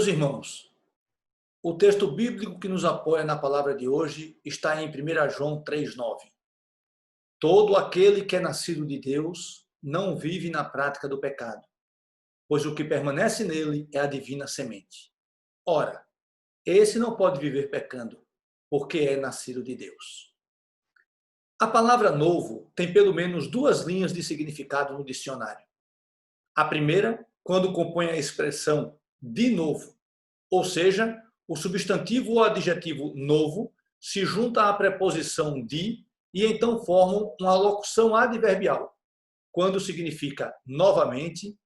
Meus irmãos, o texto bíblico que nos apoia na palavra de hoje está em 1 João 3,9. Todo aquele que é nascido de Deus não vive na prática do pecado, pois o que permanece nele é a divina semente. Ora, esse não pode viver pecando, porque é nascido de Deus. A palavra novo tem pelo menos duas linhas de significado no dicionário. A primeira, quando compõe a expressão de novo, ou seja, o substantivo ou adjetivo novo se junta à preposição de e então formam uma locução adverbial, quando significa novamente,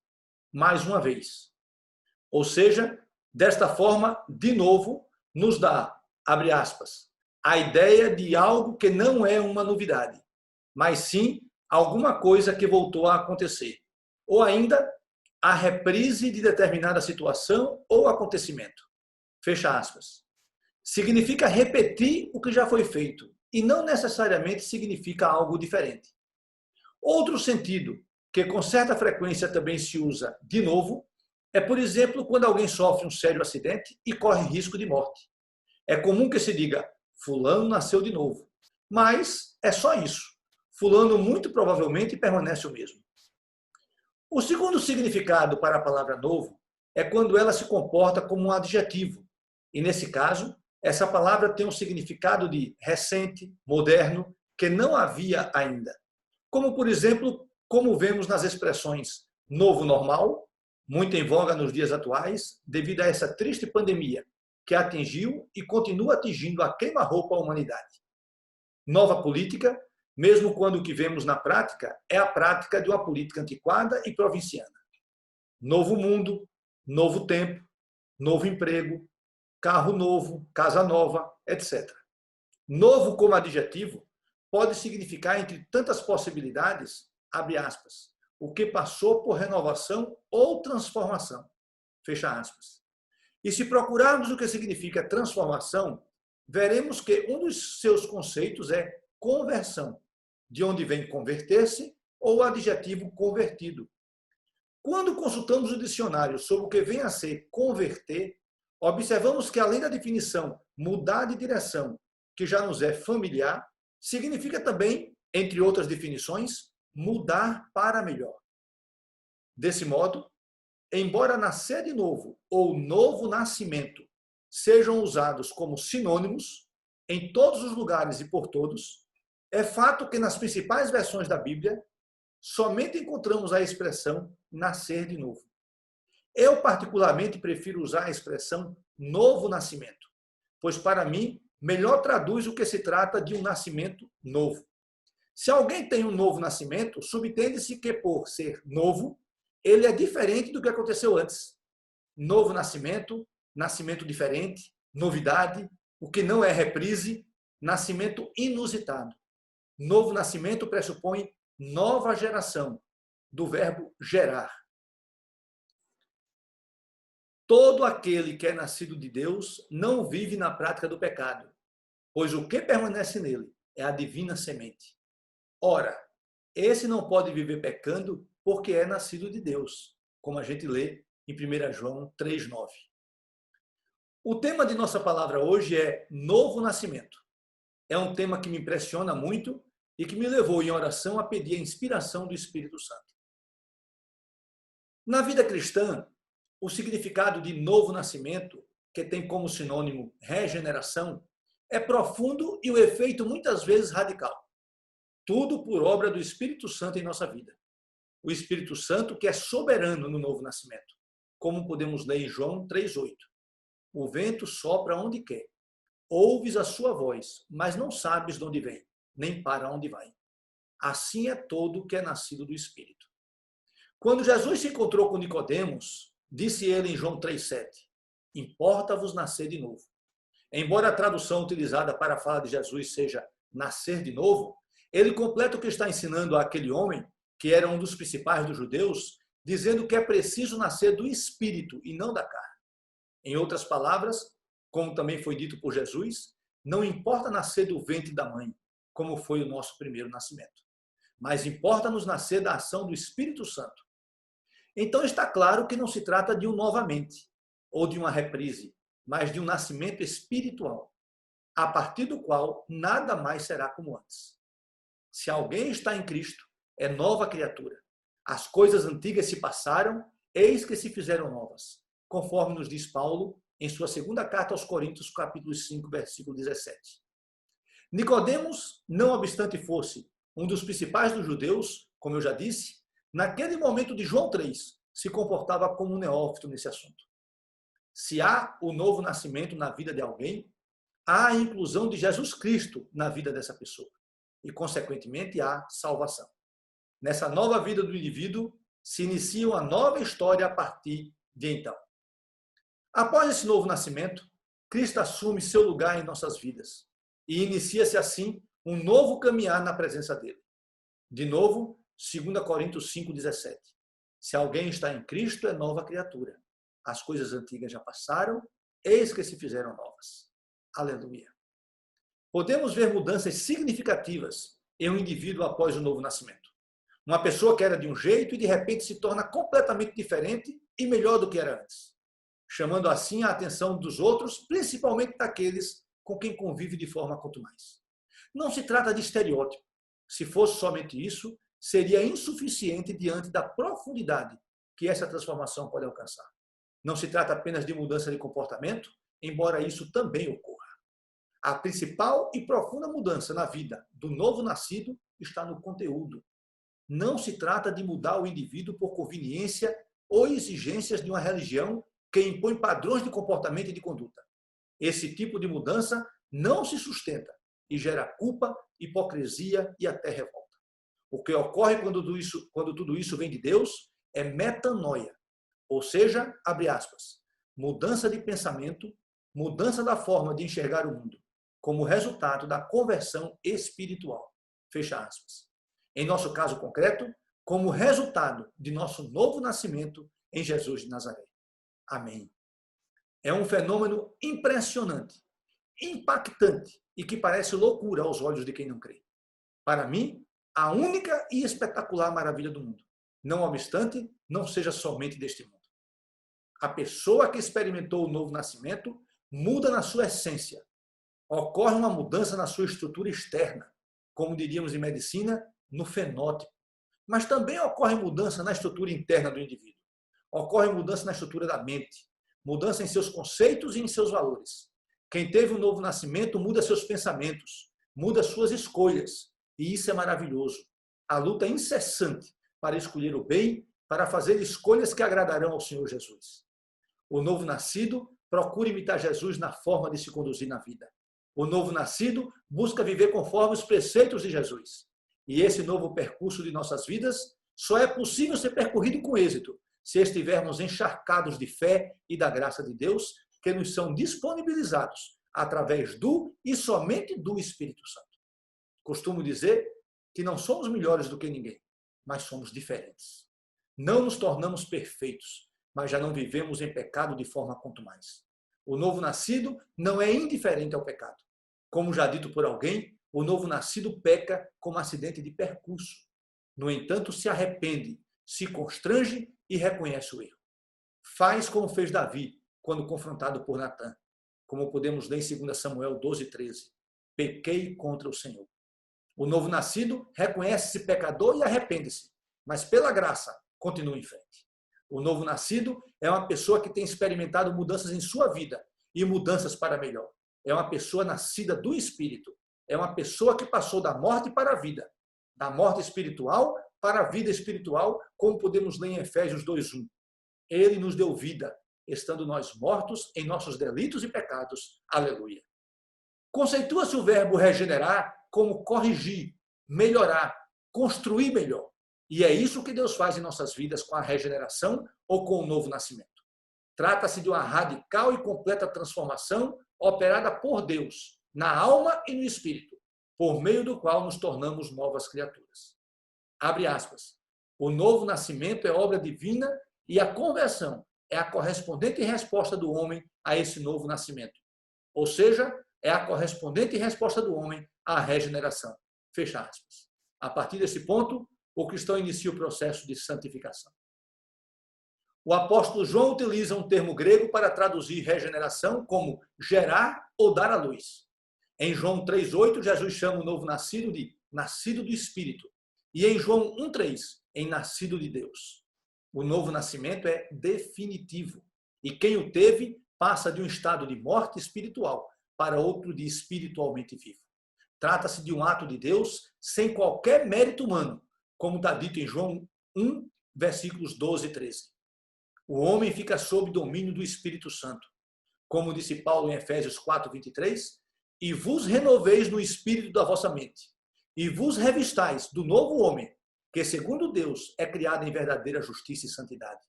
mais uma vez. Ou seja, desta forma, de novo, nos dá, abre aspas, a ideia de algo que não é uma novidade, mas sim alguma coisa que voltou a acontecer. Ou ainda, a reprise de determinada situação ou acontecimento. Fecha aspas. Significa repetir o que já foi feito e não necessariamente significa algo diferente. Outro sentido, que com certa frequência também se usa de novo, é, por exemplo, quando alguém sofre um sério acidente e corre risco de morte. É comum que se diga, fulano nasceu de novo. Mas é só isso. Fulano muito provavelmente permanece o mesmo. O segundo significado para a palavra novo é quando ela se comporta como um adjetivo. E nesse caso, essa palavra tem um significado de recente, moderno, que não havia ainda. Como, por exemplo, como vemos nas expressões novo normal, muito em voga nos dias atuais, devido a essa triste pandemia que atingiu e continua atingindo a queima-roupa a humanidade. Nova política, mesmo quando o que vemos na prática é a prática de uma política antiquada e provinciana. Novo mundo, novo tempo, novo emprego, carro novo, casa nova, etc. Novo como adjetivo pode significar, entre tantas possibilidades, abre aspas, o que passou por renovação ou transformação, fecha aspas. E se procurarmos o que significa transformação, veremos que um dos seus conceitos é conversão, de onde vem converter-se ou o adjetivo convertido. Quando consultamos o dicionário sobre o que vem a ser converter, observamos que, além da definição mudar de direção, que já nos é familiar, significa também, entre outras definições, mudar para melhor. Desse modo, embora nascer de novo ou novo nascimento sejam usados como sinônimos em todos os lugares e por todos, é fato que nas principais versões da Bíblia somente encontramos a expressão nascer de novo. Eu, particularmente, prefiro usar a expressão novo nascimento, pois, para mim, melhor traduz o que se trata de um nascimento novo. Se alguém tem um novo nascimento, subentende-se que, por ser novo, ele é diferente do que aconteceu antes. Novo nascimento, nascimento diferente, novidade, o que não é reprise, nascimento inusitado. Novo nascimento pressupõe nova geração, do verbo gerar. Todo aquele que é nascido de Deus não vive na prática do pecado, pois o que permanece nele é a divina semente. Ora, esse não pode viver pecando porque é nascido de Deus, como a gente lê em 1 João 3,9. O tema de nossa palavra hoje é novo nascimento. É um tema que me impressiona muito e que me levou em oração a pedir a inspiração do Espírito Santo. Na vida cristã, o significado de novo nascimento, que tem como sinônimo regeneração, é profundo e o efeito muitas vezes radical. Tudo por obra do Espírito Santo em nossa vida. O Espírito Santo que é soberano no novo nascimento, como podemos ler em João 3,8. O vento sopra onde quer. Ouves a sua voz, mas não sabes de onde vem, nem para onde vai. Assim é todo o que é nascido do Espírito. Quando Jesus se encontrou com Nicodemos, disse ele em João 3,7, importa-vos nascer de novo. Embora a tradução utilizada para a fala de Jesus seja nascer de novo, ele completa o que está ensinando àquele homem, que era um dos principais dos judeus, dizendo que é preciso nascer do Espírito e não da carne. Em outras palavras, como também foi dito por Jesus, não importa nascer do ventre da mãe, como foi o nosso primeiro nascimento, mas importa-nos nascer da ação do Espírito Santo. Então está claro que não se trata de um novamente, ou de uma reprise, mas de um nascimento espiritual, a partir do qual nada mais será como antes. Se alguém está em Cristo, é nova criatura. As coisas antigas se passaram, eis que se fizeram novas, conforme nos diz Paulo em sua segunda carta aos Coríntios, capítulo 5, versículo 17. Nicodemos, não obstante fosse um dos principais dos judeus, como eu já disse, naquele momento de João 3, se comportava como um neófito nesse assunto. Se há o novo nascimento na vida de alguém, há a inclusão de Jesus Cristo na vida dessa pessoa e, consequentemente, há salvação. Nessa nova vida do indivíduo, se inicia uma nova história a partir de então. Após esse novo nascimento, Cristo assume seu lugar em nossas vidas e inicia-se assim um novo caminhar na presença dele. De novo, 2 Coríntios 5,17. Se alguém está em Cristo, é nova criatura. As coisas antigas já passaram, eis que se fizeram novas. Aleluia. Podemos ver mudanças significativas em um indivíduo após o novo nascimento. Uma pessoa que era de um jeito e de repente se torna completamente diferente e melhor do que era antes, chamando assim a atenção dos outros, principalmente daqueles com quem convive de forma quanto mais. Não se trata de estereótipo. Se fosse somente isso, seria insuficiente diante da profundidade que essa transformação pode alcançar. Não se trata apenas de mudança de comportamento, embora isso também ocorra. A principal e profunda mudança na vida do novo nascido está no conteúdo. Não se trata de mudar o indivíduo por conveniência ou exigências de uma religião que impõe padrões de comportamento e de conduta. Esse tipo de mudança não se sustenta e gera culpa, hipocrisia e até revolta. O que ocorre quando tudo isso vem de Deus é metanoia, ou seja, abre aspas, mudança de pensamento, mudança da forma de enxergar o mundo, como resultado da conversão espiritual. Fecha aspas. Em nosso caso concreto, como resultado de nosso novo nascimento em Jesus de Nazaré. Amém. É um fenômeno impressionante, impactante e que parece loucura aos olhos de quem não crê. Para mim, a única e espetacular maravilha do mundo. Não obstante, não seja somente deste mundo. A pessoa que experimentou o novo nascimento muda na sua essência. Ocorre uma mudança na sua estrutura externa, como diríamos em medicina, no fenótipo. Mas também ocorre mudança na estrutura interna do indivíduo. Ocorre mudança na estrutura da mente, mudança em seus conceitos e em seus valores. Quem teve um novo nascimento muda seus pensamentos, muda suas escolhas. E isso é maravilhoso. A luta incessante para escolher o bem, para fazer escolhas que agradarão ao Senhor Jesus. O novo nascido procura imitar Jesus na forma de se conduzir na vida. O novo nascido busca viver conforme os preceitos de Jesus. E esse novo percurso de nossas vidas só é possível ser percorrido com êxito se estivermos encharcados de fé e da graça de Deus que nos são disponibilizados através do e somente do Espírito Santo. Costumo dizer que não somos melhores do que ninguém, mas somos diferentes. Não nos tornamos perfeitos, mas já não vivemos em pecado de forma quanto mais. O novo nascido não é indiferente ao pecado. Como já dito por alguém, o novo nascido peca como acidente de percurso. No entanto, se arrepende, se constrange e reconhece o erro. Faz como fez Davi quando confrontado por Natã, como podemos ler em 2 Samuel 12:13. Pequei contra o Senhor. O novo nascido reconhece-se pecador e arrepende-se, mas pela graça continua em frente. O novo nascido é uma pessoa que tem experimentado mudanças em sua vida e mudanças para melhor. É uma pessoa nascida do Espírito. É uma pessoa que passou da morte para a vida, da morte espiritual para a vida espiritual, como podemos ler em Efésios 2:1. Ele nos deu vida, estando nós mortos em nossos delitos e pecados. Aleluia. Conceitua-se o verbo regenerar como corrigir, melhorar, construir melhor. E é isso que Deus faz em nossas vidas com a regeneração ou com o novo nascimento. Trata-se de uma radical e completa transformação operada por Deus, na alma e no espírito, por meio do qual nos tornamos novas criaturas. Abre aspas. O novo nascimento é obra divina e a conversão é a correspondente resposta do homem a esse novo nascimento. Ou seja, é a correspondente resposta do homem à regeneração. Fecha aspas. A partir desse ponto, o cristão inicia o processo de santificação. O apóstolo João utiliza um termo grego para traduzir regeneração como gerar ou dar à luz. Em João 3,8, Jesus chama o novo nascido de nascido do Espírito. E em João 1,3, em nascido de Deus. O novo nascimento é definitivo. E quem o teve passa de um estado de morte espiritual para outro de espiritualmente vivo. Trata-se de um ato de Deus sem qualquer mérito humano, como está dito em João 1, versículos 12 e 13. O homem fica sob domínio do Espírito Santo. Como disse Paulo em Efésios 4, 23, e vos renoveis no espírito da vossa mente, e vos revistais do novo homem, que segundo Deus é criado em verdadeira justiça e santidade.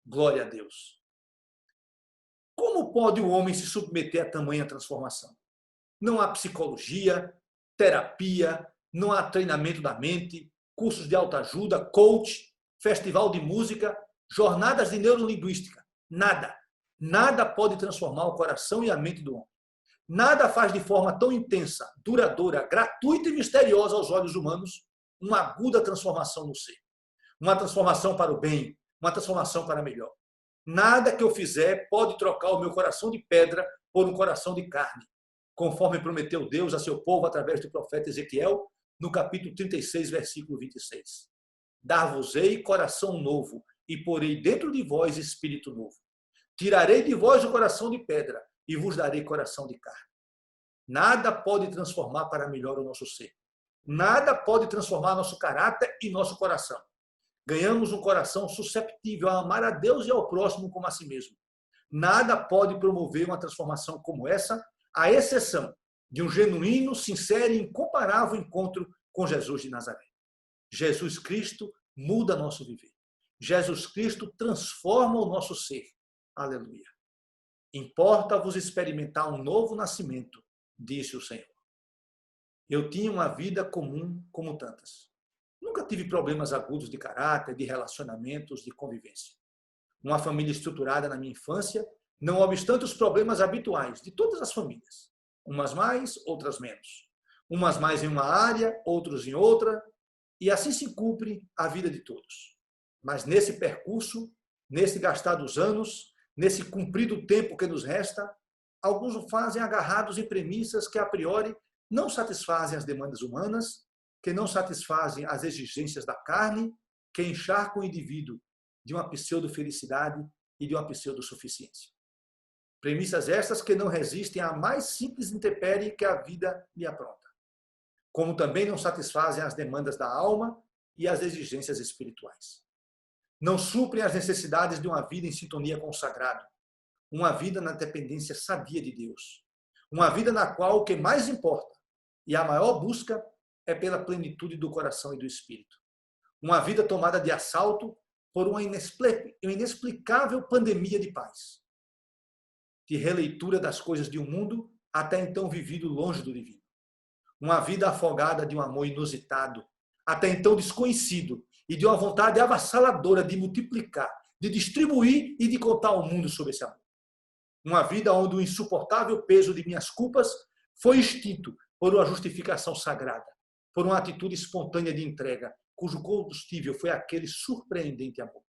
Glória a Deus. Como pode o homem se submeter a tamanha transformação? Não há psicologia, terapia, não há treinamento da mente, cursos de autoajuda, coach, festival de música, jornadas de neurolinguística. Nada. Nada pode transformar o coração e a mente do homem. Nada faz de forma tão intensa, duradoura, gratuita e misteriosa aos olhos humanos uma aguda transformação no ser. Uma transformação para o bem, uma transformação para melhor. Nada que eu fizer pode trocar o meu coração de pedra por um coração de carne, conforme prometeu Deus a seu povo através do profeta Ezequiel, no capítulo 36, versículo 26. Dar-vos-ei coração novo, e porei dentro de vós espírito novo. Tirarei de vós o coração de pedra, e vos darei coração de carne. Nada pode transformar para melhor o nosso ser. Nada pode transformar nosso caráter e nosso coração. Ganhamos um coração susceptível a amar a Deus e ao próximo como a si mesmo. Nada pode promover uma transformação como essa, à exceção de um genuíno, sincero e incomparável encontro com Jesus de Nazaré. Jesus Cristo muda nosso viver. Jesus Cristo transforma o nosso ser. Aleluia. Importa-vos experimentar um novo nascimento, disse o Senhor. Eu tinha uma vida comum como tantas. Nunca tive problemas agudos de caráter, de relacionamentos, de convivência. Uma família estruturada na minha infância, não obstante os problemas habituais de todas as famílias. Umas mais, outras menos. Umas mais em uma área, outros em outra, e assim se cumpre a vida de todos. Mas nesse percurso, nesse gastar dos anos, nesse cumprido tempo que nos resta, alguns o fazem agarrados em premissas que a priori não satisfazem as demandas humanas, que não satisfazem as exigências da carne, que encharcam o indivíduo de uma pseudo-felicidade e de uma pseudo-suficiência. Premissas essas que não resistem à mais simples intempérie que a vida lhe apronta. Como também não satisfazem as demandas da alma e as exigências espirituais. Não suprem as necessidades de uma vida em sintonia com o sagrado, uma vida na dependência sadia de Deus, uma vida na qual o que mais importa e a maior busca é pela plenitude do coração e do espírito. Uma vida tomada de assalto por uma inexplicável pandemia de paz, de releitura das coisas de um mundo até então vivido longe do divino. Uma vida afogada de um amor inusitado, até então desconhecido, e de uma vontade avassaladora de multiplicar, de distribuir e de contar ao mundo sobre esse amor. Uma vida onde o insuportável peso de minhas culpas foi extinto por uma justificação sagrada, por uma atitude espontânea de entrega, cujo combustível foi aquele surpreendente amor.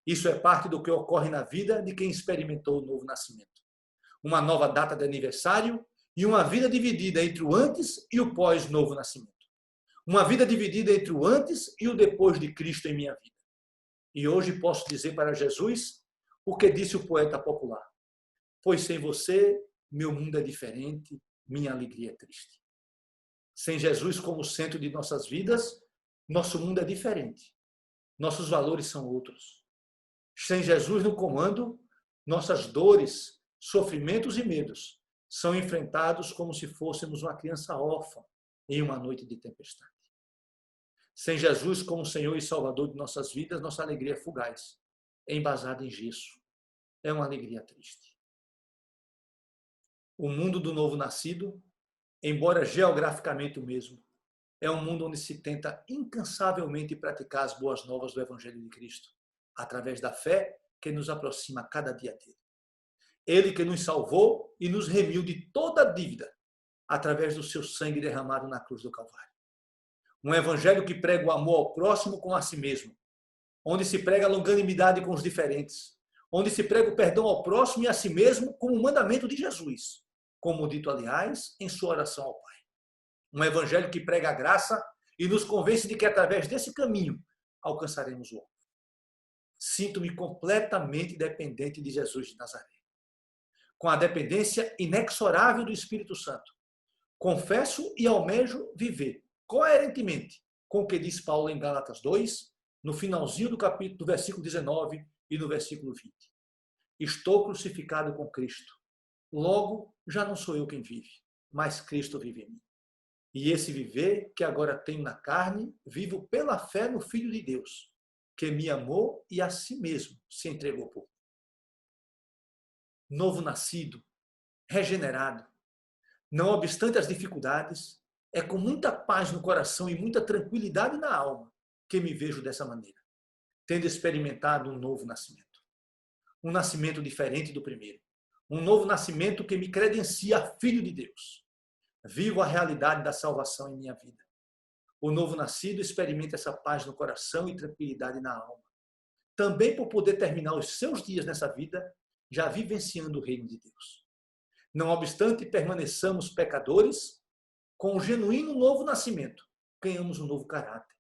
Isso é parte do que ocorre na vida de quem experimentou o novo nascimento. Uma nova data de aniversário e uma vida dividida entre o antes e o pós-novo nascimento. Uma vida dividida entre o antes e o depois de Cristo em minha vida. E hoje posso dizer para Jesus o que disse o poeta popular. Pois sem você, meu mundo é diferente, minha alegria é triste. Sem Jesus como centro de nossas vidas, nosso mundo é diferente. Nossos valores são outros. Sem Jesus no comando, nossas dores, sofrimentos e medos são enfrentados como se fôssemos uma criança órfã em uma noite de tempestade. Sem Jesus como Senhor e Salvador de nossas vidas, nossa alegria é fugaz, é embasada em gesso. É uma alegria triste. O mundo do novo nascido, embora geograficamente o mesmo, é um mundo onde se tenta incansavelmente praticar as boas novas do Evangelho de Cristo, através da fé que nos aproxima cada dia dele. Ele que nos salvou e nos remiu de toda a dívida, através do seu sangue derramado na cruz do Calvário. Um evangelho que prega o amor ao próximo como a si mesmo, onde se prega a longanimidade com os diferentes, onde se prega o perdão ao próximo e a si mesmo como um mandamento de Jesus, como dito, aliás, em sua oração ao Pai. Um evangelho que prega a graça e nos convence de que através desse caminho alcançaremos o outro. Sinto-me completamente dependente de Jesus de Nazaré, com a dependência inexorável do Espírito Santo. Confesso e almejo viver coerentemente com o que diz Paulo em Gálatas 2, no finalzinho do capítulo, do versículo 19 e no versículo 20. Estou crucificado com Cristo. Logo, já não sou eu quem vive, mas Cristo vive em mim. E esse viver que agora tenho na carne, vivo pela fé no Filho de Deus, que me amou e a si mesmo se entregou por mim. Novo nascido, regenerado, não obstante as dificuldades, é com muita paz no coração e muita tranquilidade na alma que me vejo dessa maneira, tendo experimentado um novo nascimento. Um nascimento diferente do primeiro. Um novo nascimento que me credencia filho de Deus. Vivo a realidade da salvação em minha vida. O novo nascido experimenta essa paz no coração e tranquilidade na alma. Também por poder terminar os seus dias nessa vida, já vivenciando o reino de Deus. Não obstante permaneçamos pecadores, com o genuíno novo nascimento, ganhamos um novo caráter,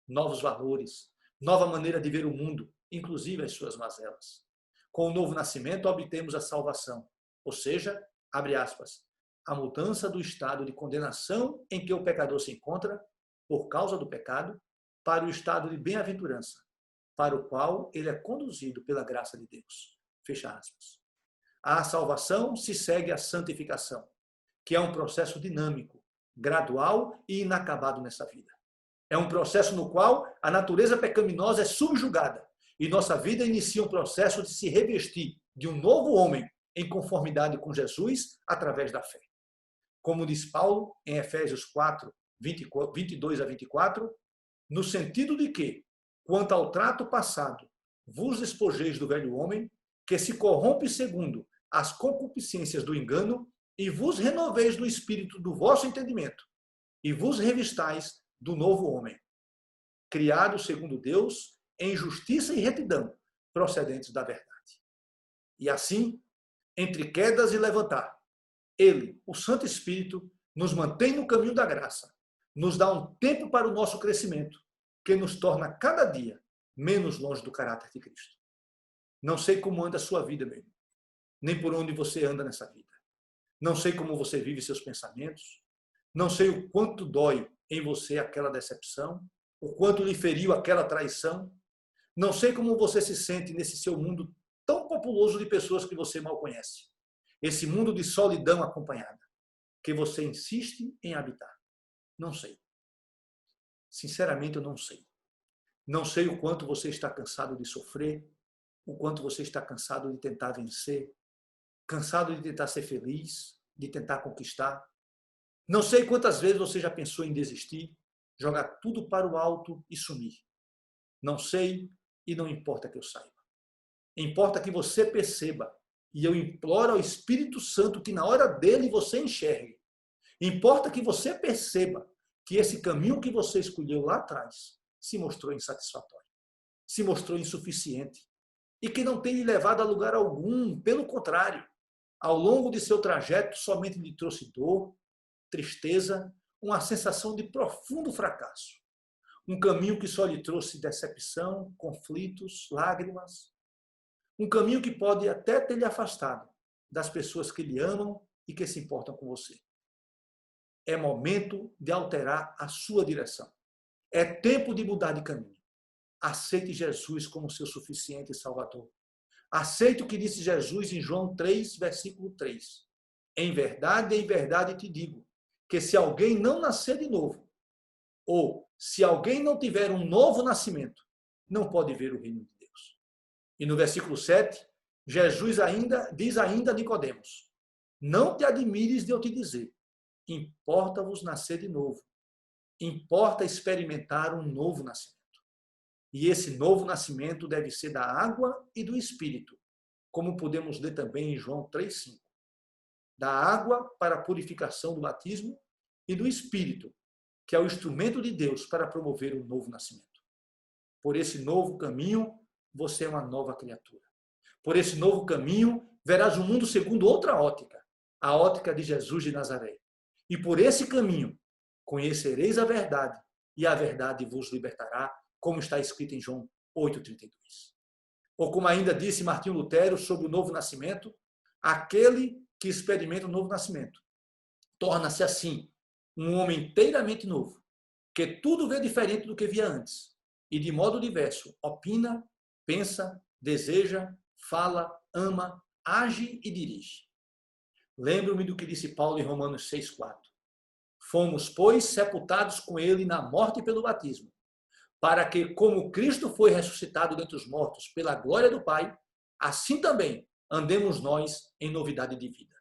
novos valores, nova maneira de ver o mundo, inclusive as suas mazelas. Com o novo nascimento, obtemos a salvação, ou seja, abre aspas, a mudança do estado de condenação em que o pecador se encontra, por causa do pecado, para o estado de bem-aventurança, para o qual ele é conduzido pela graça de Deus. Fecha aspas. A salvação se segue à santificação, que é um processo dinâmico, gradual e inacabado nessa vida. É um processo no qual a natureza pecaminosa é subjugada e nossa vida inicia um processo de se revestir de um novo homem em conformidade com Jesus através da fé. Como diz Paulo em Efésios 4, 22 a 24, no sentido de que, quanto ao trato passado, vos despojeis do velho homem, que se corrompe segundo as concupiscências do engano, e vos renoveis no espírito do vosso entendimento, e vos revistais do novo homem, criado segundo Deus, em justiça e retidão, procedentes da verdade. E assim, entre quedas e levantar, Ele, o Santo Espírito, nos mantém no caminho da graça, nos dá um tempo para o nosso crescimento, que nos torna cada dia menos longe do caráter de Cristo. Não sei como anda a sua vida, meu irmão, nem por onde você anda nessa vida. Não sei como você vive seus pensamentos, não sei o quanto dói em você aquela decepção, o quanto lhe feriu aquela traição. Não sei como você se sente nesse seu mundo tão populoso de pessoas que você mal conhece. Esse mundo de solidão acompanhada, que você insiste em habitar. Não sei. Sinceramente, eu não sei. Não sei o quanto você está cansado de sofrer, o quanto você está cansado de tentar vencer, cansado de tentar ser feliz, de tentar conquistar. Não sei quantas vezes você já pensou em desistir, jogar tudo para o alto e sumir. Não sei e não importa que eu saiba. Importa que você perceba, e eu imploro ao Espírito Santo que na hora dele você enxergue. Importa que você perceba que esse caminho que você escolheu lá atrás se mostrou insatisfatório, se mostrou insuficiente e que não tem lhe levado a lugar algum. Pelo contrário, ao longo de seu trajeto somente lhe trouxe dor, tristeza, uma sensação de profundo fracasso. Um caminho que só lhe trouxe decepção, conflitos, lágrimas. Um caminho que pode até ter lhe afastado das pessoas que lhe amam e que se importam com você. É momento de alterar a sua direção. É tempo de mudar de caminho. Aceite Jesus como seu suficiente Salvador. Aceite o que disse Jesus em João 3, versículo 3. Em verdade te digo, que se alguém não nascer de novo, ou se alguém não tiver um novo nascimento, não pode ver o reino de Deus. E no versículo 7, Jesus diz ainda a Nicodemos: não te admires de eu te dizer, importa-vos nascer de novo. Importa experimentar um novo nascimento. E esse novo nascimento deve ser da água e do Espírito, como podemos ler também em João 3,5. Da água para a purificação do batismo e do Espírito, que é o instrumento de Deus para promover o novo nascimento. Por esse novo caminho, você é uma nova criatura. Por esse novo caminho, verás o mundo segundo outra ótica, a ótica de Jesus de Nazaré. E por esse caminho, conhecereis a verdade, e a verdade vos libertará, como está escrito em João 8,32. Ou como ainda disse Martinho Lutero sobre o novo nascimento, aquele que experimenta o novo nascimento torna-se assim um homem inteiramente novo, que tudo vê diferente do que via antes, e de modo diverso opina, pensa, deseja, fala, ama, age e dirige. Lembro-me do que disse Paulo em Romanos 6,4. Fomos, pois, sepultados com ele na morte pelo batismo, para que, como Cristo foi ressuscitado dentre os mortos pela glória do Pai, assim também andemos nós em novidade de vida.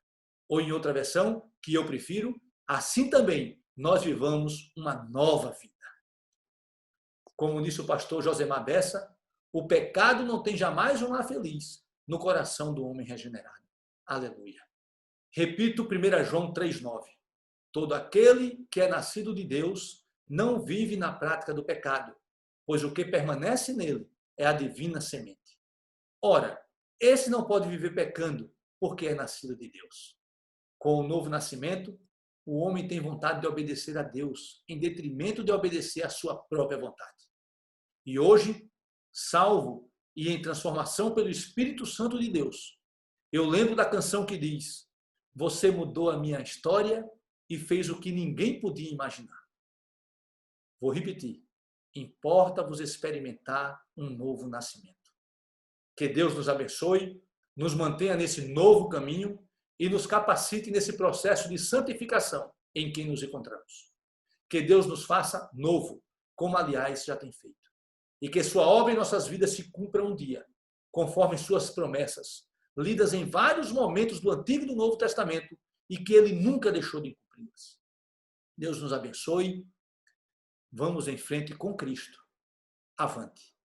Ou em outra versão, que eu prefiro, assim também nós vivamos uma nova vida. Como disse o pastor Josemar Bessa, o pecado não tem jamais um lar feliz no coração do homem regenerado. Aleluia. Repito 1 João 3,9. Todo aquele que é nascido de Deus não vive na prática do pecado, pois o que permanece nele é a divina semente. Ora, esse não pode viver pecando, porque é nascido de Deus. Com o novo nascimento, o homem tem vontade de obedecer a Deus, em detrimento de obedecer à sua própria vontade. E hoje, salvo e em transformação pelo Espírito Santo de Deus, eu lembro da canção que diz: você mudou a minha história e fez o que ninguém podia imaginar. Vou repetir. Importa-vos experimentar um novo nascimento. Que Deus nos abençoe, nos mantenha nesse novo caminho e nos capacite nesse processo de santificação em que nos encontramos. Que Deus nos faça novo, como aliás já tem feito. E que sua obra em nossas vidas se cumpra um dia, conforme suas promessas, lidas em vários momentos do Antigo e do Novo Testamento, e que ele nunca deixou de cumpri-las. Deus nos abençoe. Vamos em frente com Cristo. Avante.